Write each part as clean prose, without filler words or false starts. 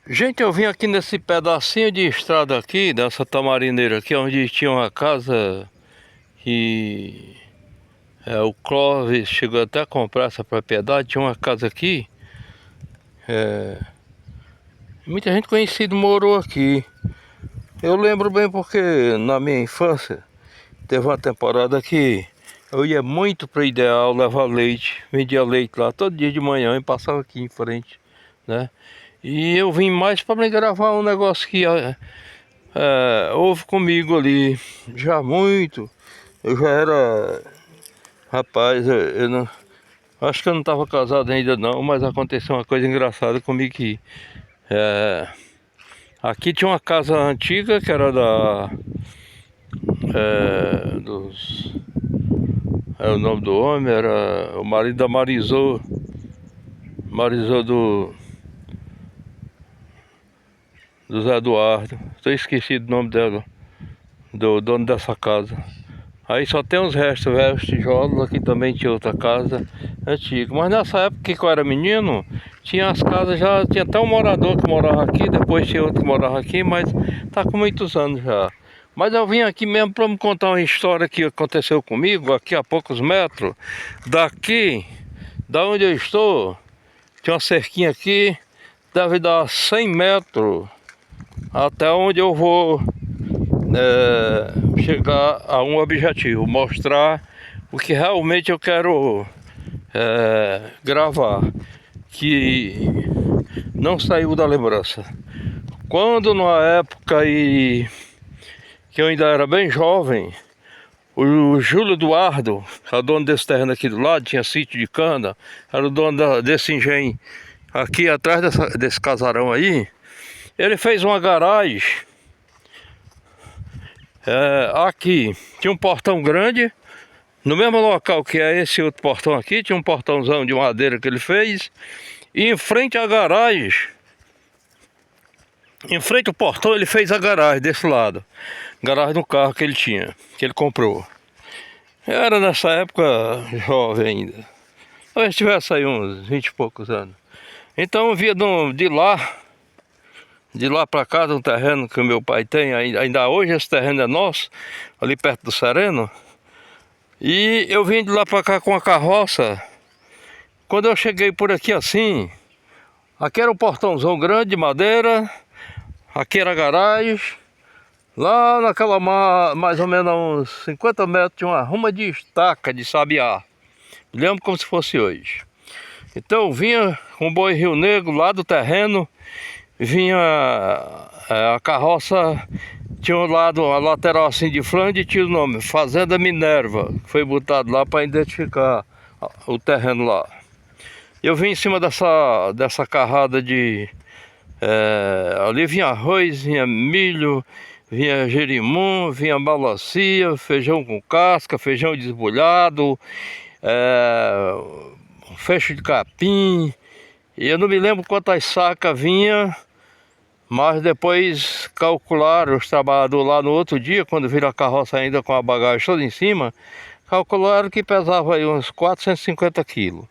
Gente, eu vim aqui nesse pedacinho de estrada aqui, dessa tamarineira aqui, onde tinha uma casa que o Clóvis chegou até a comprar essa propriedade. Tinha uma casa aqui, muita gente conhecida morou aqui. Eu lembro bem porque na minha infância teve uma temporada que eu ia muito para o Ideal levar leite, vendia leite lá todo dia de manhã e passava aqui em frente, né? E eu vim mais para me gravar um negócio que houve comigo ali já muito. Eu já era rapaz, eu não acho que eu não estava casado ainda não, mas aconteceu uma coisa engraçada comigo que aqui tinha uma casa antiga que era da dos o nome do homem era o marido da Marizô do Zé Eduardo. Estou esquecido o nome dela, do dono dessa casa. Aí só tem uns restos velhos tijolos. Aqui também tinha outra casa antiga. Mas nessa época que eu era menino, tinha as casas já, tinha até um morador que morava aqui, depois tinha outro que morava aqui, mas tá com muitos anos já. Mas eu vim aqui mesmo para me contar uma história que aconteceu comigo, aqui a poucos metros. Daqui, da onde eu estou, tinha uma cerquinha aqui, deve dar 100 metros até onde eu vou chegar a um objetivo, mostrar o que realmente eu quero gravar, que não saiu da lembrança. Quando na época que eu ainda era bem jovem, o Júlio Eduardo, a dono desse terreno aqui do lado, tinha sítio de cana, era o dono desse engenho aqui atrás desse casarão aí. Ele fez uma garagem aqui, tinha um portão grande, no mesmo local que é esse outro portão aqui, tinha um portãozão de madeira que ele fez. E em frente à garagem, em frente ao portão, ele fez a garagem desse lado. Garagem do carro que ele tinha, que ele comprou. Eu era nessa época jovem ainda. Talvez tivesse aí uns 20 e poucos anos. Então eu via de lá para cá, um terreno que o meu pai tem, ainda hoje esse terreno é nosso, ali perto do Sereno. E eu vim de lá para cá com a carroça. Quando eu cheguei por aqui assim, aqui era um portãozão grande de madeira, aqui era a garagem. Lá naquela mais ou menos uns 50 metros tinha uma ruma de estaca de sabiá. Me lembro como se fosse hoje. Então eu vinha com o boi Rio Negro lá do terreno, vinha a carroça, tinha um lado, a lateral assim de frente, tinha o nome Fazenda Minerva, que foi botado lá para identificar o terreno lá. Eu vim em cima dessa carrada de ali vinha arroz, vinha milho, vinha jerimum, vinha melancia, feijão com casca, feijão desbolhado, fecho de capim. E eu não me lembro quantas sacas vinha, mas depois calcularam os trabalhadores lá no outro dia, quando viram a carroça ainda com a bagagem toda em cima, calcularam que pesava aí uns 450 quilos.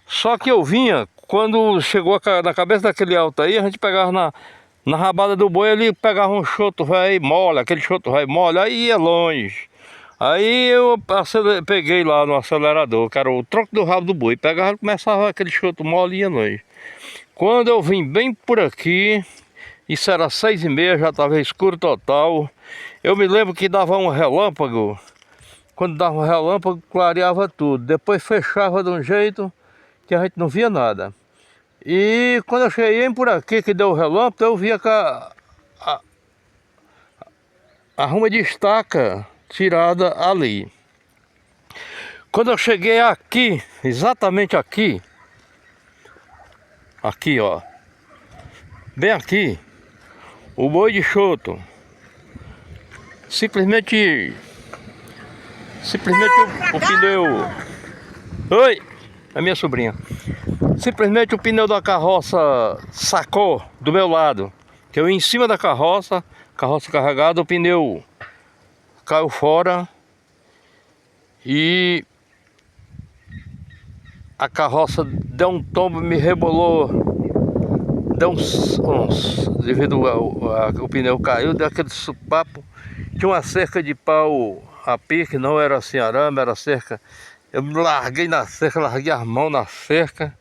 Só que eu vinha, quando chegou na cabeça daquele alto aí, a gente pegava na rabada do boi, ele pegava um choto velho mole, aquele choto velho mole, aí ia longe. Aí eu peguei lá no acelerador, que era o tronco do rabo do boi, pegava e começava aquele choto mole e ia longe. Quando eu vim bem por aqui, isso era 6h30, já estava escuro total. Eu me lembro que dava um relâmpago. Quando dava um relâmpago, clareava tudo. Depois fechava de um jeito que a gente não via nada. E quando eu cheguei por aqui, que deu o relâmpago, eu via que a ruma de estaca tirada ali. Quando eu cheguei aqui, exatamente aqui, ó, bem aqui, o boi de choto, simplesmente o pneu... Oi, a minha sobrinha. Simplesmente o pneu da carroça sacou do meu lado. Que eu ia em cima da carroça carregada, o pneu caiu fora e a carroça deu um tombo, me rebolou deu devido o pneu caiu, deu aquele supapo. Tinha uma cerca de pau a pique, não era assim arame, era cerca. Eu me larguei na cerca, larguei as mãos na cerca,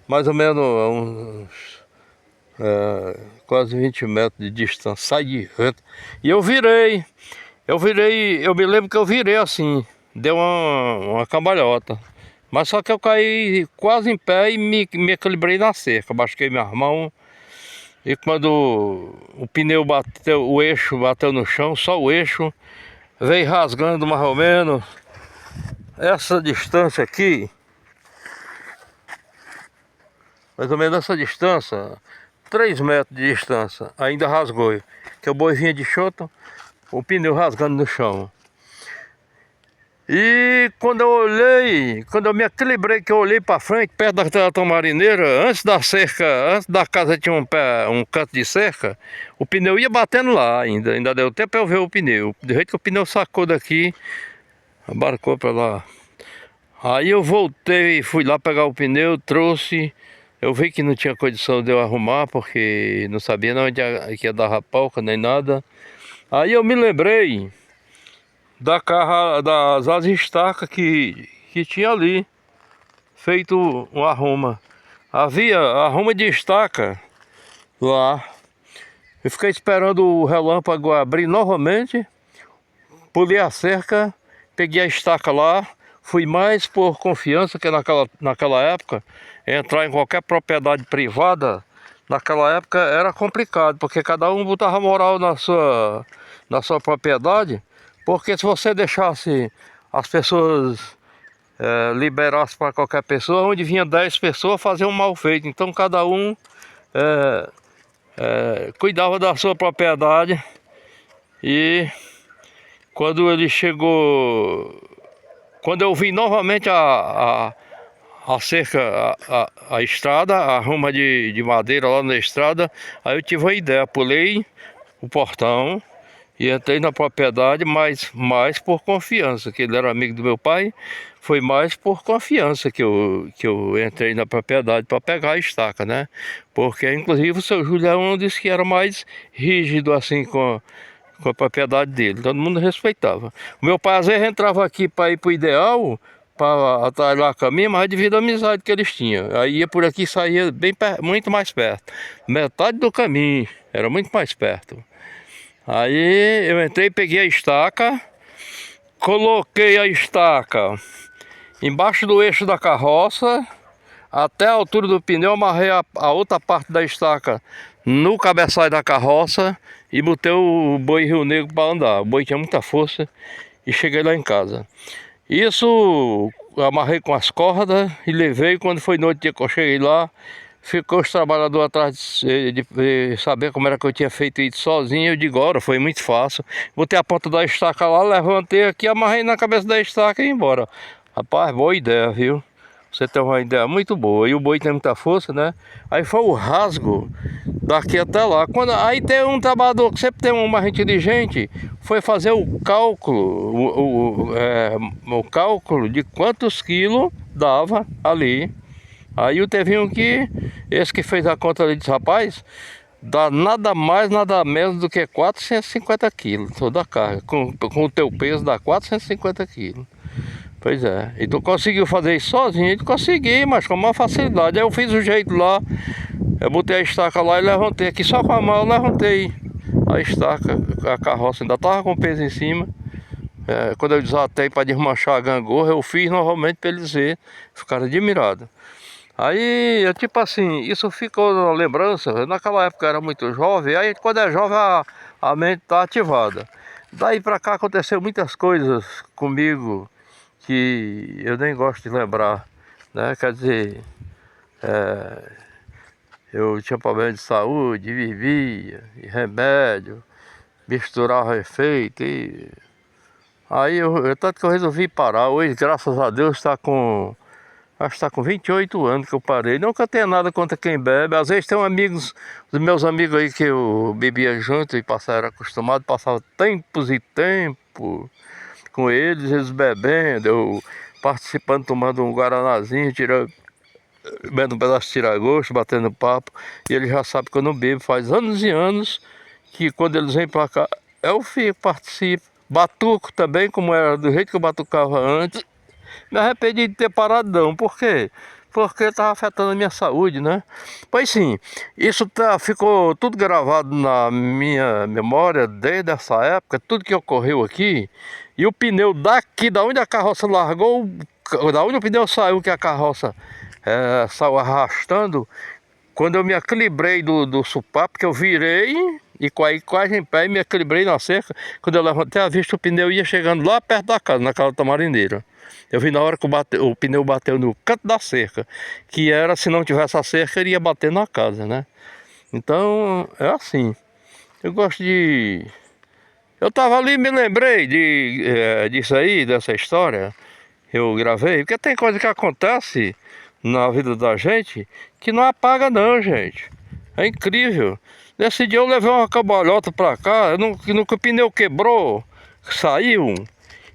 mais ou menos uns quase 20 metros de distância, sai de vento. E eu virei, eu me lembro que eu virei assim, deu uma cambalhota. Mas só que eu caí quase em pé e me equilibrei na cerca, baixei minhas mãos. E quando o pneu bateu, o eixo bateu no chão, só o eixo, veio rasgando mais ou menos essa distância aqui. Mais ou menos essa distância, 3 metros de distância, ainda rasgou. Que o boi vinha de chota, o pneu rasgando no chão. E quando eu me equilibrei, que eu olhei para frente, perto da marineira, antes da cerca, antes da casa tinha um canto de cerca, o pneu ia batendo lá ainda deu tempo para eu ver o pneu. Do jeito que o pneu sacou daqui, abarcou para lá. Aí eu voltei, fui lá pegar o pneu, trouxe, eu vi que não tinha condição de eu arrumar, porque não sabia onde ia dar rapalca nem nada. Aí eu me lembrei das estacas que tinha ali, feito uma arruma. Havia arruma de estaca lá. Eu fiquei esperando o relâmpago abrir novamente, pulei a cerca, peguei a estaca lá, fui mais por confiança, que naquela época, entrar em qualquer propriedade privada, naquela época era complicado, porque cada um botava moral na sua propriedade. Porque se você deixasse as pessoas liberassem para qualquer pessoa, onde vinha 10 pessoas faziam um mal feito. Então cada um cuidava da sua propriedade. E quando ele chegou, quando eu vi novamente a cerca, a estrada, a ruma de madeira lá na estrada, aí eu tive uma ideia, pulei o portão e entrei na propriedade, mas mais por confiança, que ele era amigo do meu pai. Foi mais por confiança que eu entrei na propriedade para pegar a estaca, né? Porque inclusive o seu Julião disse que era mais rígido assim com a propriedade dele, todo mundo respeitava. O meu pai às vezes entrava aqui para ir para o Ideal, para atalhar caminho, mas devido à amizade que eles tinham. Aí ia por aqui e saía muito mais perto. Metade do caminho, era muito mais perto. Aí eu entrei, peguei a estaca, coloquei a estaca embaixo do eixo da carroça, até a altura do pneu, amarrei a outra parte da estaca no cabeçalho da carroça e botei o boi Rio Negro para andar. O boi tinha muita força e cheguei lá em casa. Isso amarrei com as cordas e levei. Quando foi noite que eu cheguei lá, ficou os trabalhadores atrás de saber como era que eu tinha feito isso sozinho. Eu digo, ora, foi muito fácil. Botei a ponta da estaca lá, levantei aqui, amarrei na cabeça da estaca e ia embora. Rapaz, boa ideia, viu? Você tem uma ideia muito boa. E o boi tem muita força, né? Aí foi o rasgo daqui até lá. Aí tem um trabalhador que sempre tem um mais inteligente, foi fazer o cálculo, o cálculo de quantos quilos dava ali. Aí teve um esse que fez a conta ali, disse, rapaz, dá nada mais, nada menos do que 450 quilos toda a carga. Com o teu peso dá 450 quilos. Pois é, e tu conseguiu fazer isso sozinho? Eu consegui, mas com uma facilidade. Aí eu fiz o jeito lá, eu botei a estaca lá e levantei aqui, só com a mão eu levantei a estaca, a carroça ainda estava com peso em cima. Quando eu desatei para desmanchar a gangorra, eu fiz novamente para eles verem, ficaram admirados. Aí, tipo assim, isso ficou na lembrança. Naquela época eu era muito jovem, aí quando é jovem a mente está ativada. Daí pra cá aconteceu muitas coisas comigo que eu nem gosto de lembrar, né? Quer dizer, eu tinha problema de saúde, vivia, e remédio, misturava efeito, e aí tanto que eu resolvi parar. Hoje, graças a Deus, acho que está com 28 anos que eu parei. Nunca tenho nada contra quem bebe. Às vezes tem os meus amigos aí que eu bebia junto e era acostumado, passava tempos e tempos com eles bebendo, eu participando, tomando um guaranazinho, tirando comendo um pedaço de tira-gosto, batendo papo. E ele já sabe que eu não bebo, faz anos e anos que quando eles vêm pra cá, eu fico, participo. Batuco também, como era do jeito que eu batucava antes. Me arrependi de ter parado não, por quê? Porque estava afetando a minha saúde, né? Pois sim, isso ficou tudo gravado na minha memória desde essa época, tudo que ocorreu aqui. E o pneu daqui, da onde a carroça largou, da onde o pneu saiu, que a carroça saiu arrastando, quando eu me equilibrei do supapo, que eu virei e caí quase em pé e me equilibrei na cerca, quando eu levantei a vista, o pneu ia chegando lá perto da casa, naquela tamarindeira. Eu vi na hora que o pneu bateu no canto da cerca, que era, se não tivesse a cerca, ele ia bater na casa, né? Então, é assim. Eu gosto de... Eu tava ali e me lembrei disso aí, dessa história que eu gravei, porque tem coisa que acontece na vida da gente que não apaga não, gente. É incrível. Nesse dia eu levei uma cambalhota pra cá, no que o pneu quebrou, saiu.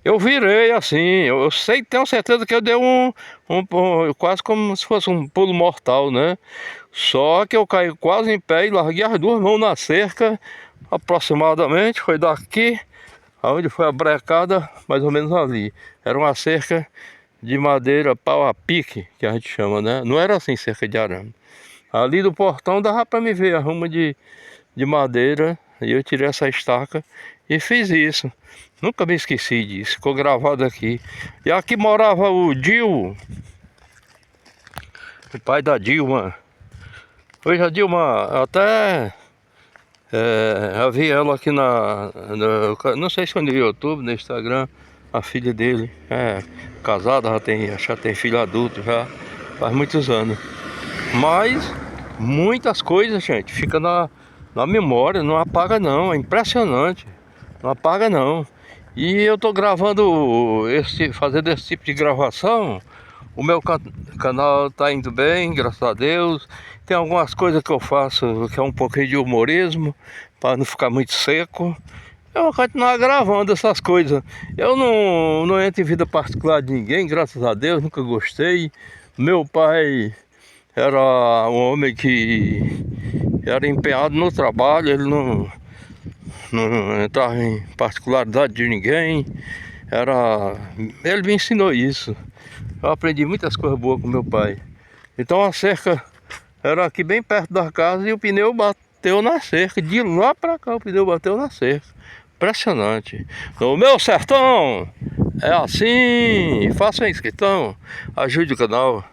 Eu virei assim, eu sei, tenho certeza que eu dei quase como se fosse um pulo mortal, né? Só que eu caí quase em pé e larguei as duas mãos na cerca, aproximadamente, foi daqui, aonde foi a brecada, mais ou menos ali. Era uma cerca de madeira pau a pique, que a gente chama, né? Não era assim cerca de arame. Ali do portão dava para me ver a ruma de madeira, e eu tirei essa estaca e fiz isso. Nunca me esqueci disso, ficou gravado aqui. E aqui morava o Dil, o pai da Dilma. Hoje a Dilma até eu vi ela aqui não sei se foi no YouTube, no Instagram, a filha dele casada, já tem filho adulto já, faz muitos anos. Mas muitas coisas, gente, fica na memória, não apaga não, é impressionante, não apaga não. E eu tô gravando fazendo esse tipo de gravação. O meu canal tá indo bem, graças a Deus. Tem algumas coisas que eu faço que é um pouquinho de humorismo, para não ficar muito seco. Eu vou continuar gravando essas coisas. Eu não entro em vida particular de ninguém, graças a Deus, nunca gostei. Meu pai era um homem que era empenhado no trabalho, ele não entrava em particularidade de ninguém. Ele me ensinou isso. Eu aprendi muitas coisas boas com meu pai. Então a cerca era aqui bem perto da casa e o pneu bateu na cerca. De lá pra cá o pneu bateu na cerca. Impressionante. No meu sertão é assim. Faça um inscrição, ajude o canal.